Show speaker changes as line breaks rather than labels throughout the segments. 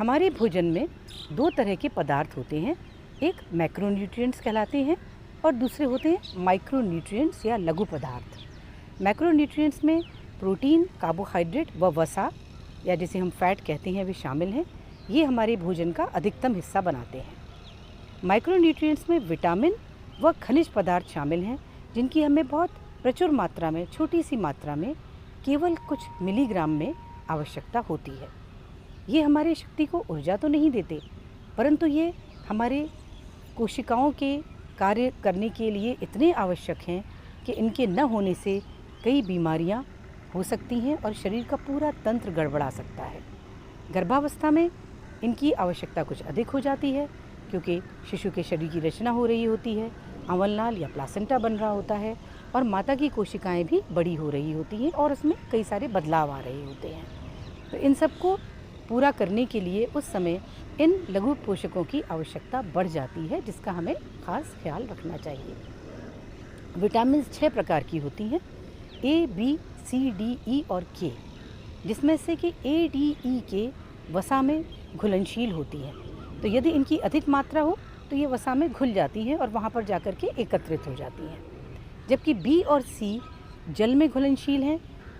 हमारे भोजन में दो तरह के पदार्थ होते हैं, एक मैक्रोन्यूट्रिएंट्स कहलाते हैं और दूसरे होते हैं माइक्रोन्यूट्रिएंट्स या लघु पदार्थ। मैक्रोन्यूट्रिएंट्स में प्रोटीन, कार्बोहाइड्रेट व वसा या जिसे हम फैट कहते हैं वे शामिल हैं। ये हमारे भोजन का अधिकतम हिस्सा बनाते हैं। माइक्रोन्यूट्रिएंट्स में विटामिन व खनिज पदार्थ शामिल हैं जिनकी हमें बहुत प्रचुर मात्रा में, छोटी सी मात्रा में, केवल कुछ मिलीग्राम में आवश्यकता होती है। ये हमारी शक्ति को ऊर्जा तो नहीं देते, परंतु ये हमारे कोशिकाओं के कार्य करने के लिए इतने आवश्यक हैं कि इनके न होने से कई बीमारियां हो सकती हैं और शरीर का पूरा तंत्र गड़बड़ा सकता है। गर्भावस्था में इनकी आवश्यकता कुछ अधिक हो जाती है क्योंकि शिशु के शरीर की रचना हो रही होती है, अवलनाल या प्लासेंटा बन रहा होता है और माता की कोशिकाएं भी बड़ी हो रही होती हैं और उसमें कई सारे बदलाव आ रहे होते हैं। तो इन सबको पूरा करने के लिए उस समय इन लघु पोषकों की आवश्यकता बढ़ जाती है, जिसका हमें ख़ास ख्याल रखना चाहिए। विटामिन 6 प्रकार की होती हैं, ए, बी, सी, डी, ई और के, जिसमें से कि ए, डी, ई, के वसा में घुलनशील होती हैं। तो यदि इनकी अधिक मात्रा हो तो ये वसा में घुल जाती हैं और वहाँ पर जाकर के एकत्रित हो जाती हैं। जबकि बी और सी जल में घुलनशील हैं,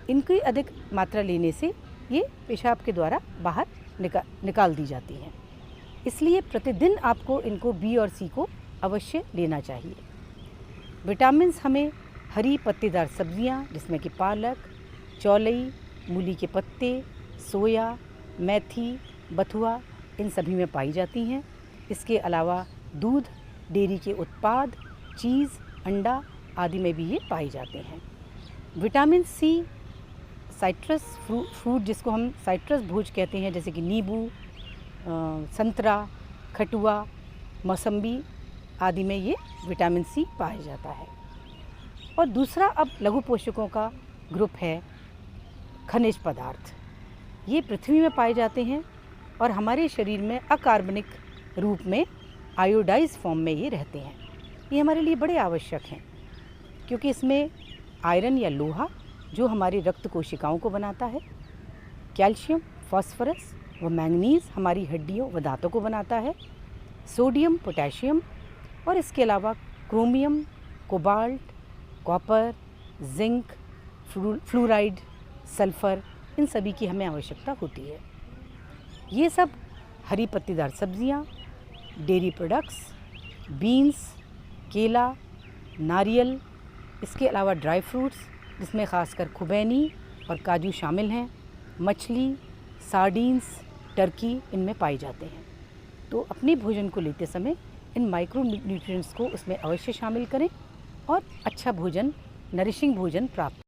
इनकी अधिक मात्रा लेने से ये पेशाब के द्वारा बाहर निकाल दी जाती हैं। इसलिए प्रतिदिन आपको इनको बी और सी को अवश्य लेना चाहिए। विटामिन्स हमें हरी पत्तेदार सब्जियां जिसमें कि पालक, चौलई, मूली के पत्ते, सोया, मेथी, बथुआ इन सभी में पाई जाती हैं। इसके अलावा दूध, डेयरी के उत्पाद, चीज़, अंडा आदि में भी ये पाए जाते हैं। विटामिन सी साइट्रस फ्रूट जिसको हम साइट्रस भोज कहते हैं, जैसे कि नींबू, संतरा, खटुआ, मौसम्बी आदि में ये विटामिन सी पाया जाता है। और दूसरा अब लघु पोषकों का ग्रुप है खनिज पदार्थ। ये पृथ्वी में पाए जाते हैं और हमारे शरीर में अकार्बनिक रूप में आयोडाइज फॉर्म में ये रहते हैं। ये हमारे लिए बड़े आवश्यक हैं क्योंकि इसमें आयरन या लोहा जो हमारी रक्त कोशिकाओं को बनाता है, कैल्शियम, फास्फोरस व मैंगनीज़ हमारी हड्डियों व दांतों को बनाता है, सोडियम, पोटेशियम और इसके अलावा chromium, cobalt, copper, zinc, fluoride, sulphur इन सभी की हमें आवश्यकता होती है। ये सब हरी पत्तेदार सब्जियां, डेयरी प्रोडक्ट्स, बीन्स, केला, नारियल, इसके अलावा ड्राई फ्रूट्स जिसमें ख़ासकर खुबैनी और काजू शामिल हैं, मछली, सार्डीन्स, टर्की इनमें पाए जाते हैं। तो अपने भोजन को लेते समय इन माइक्रो न्यूट्रिएंट्स को उसमें अवश्य शामिल करें और अच्छा भोजन, नरिशिंग भोजन प्राप्त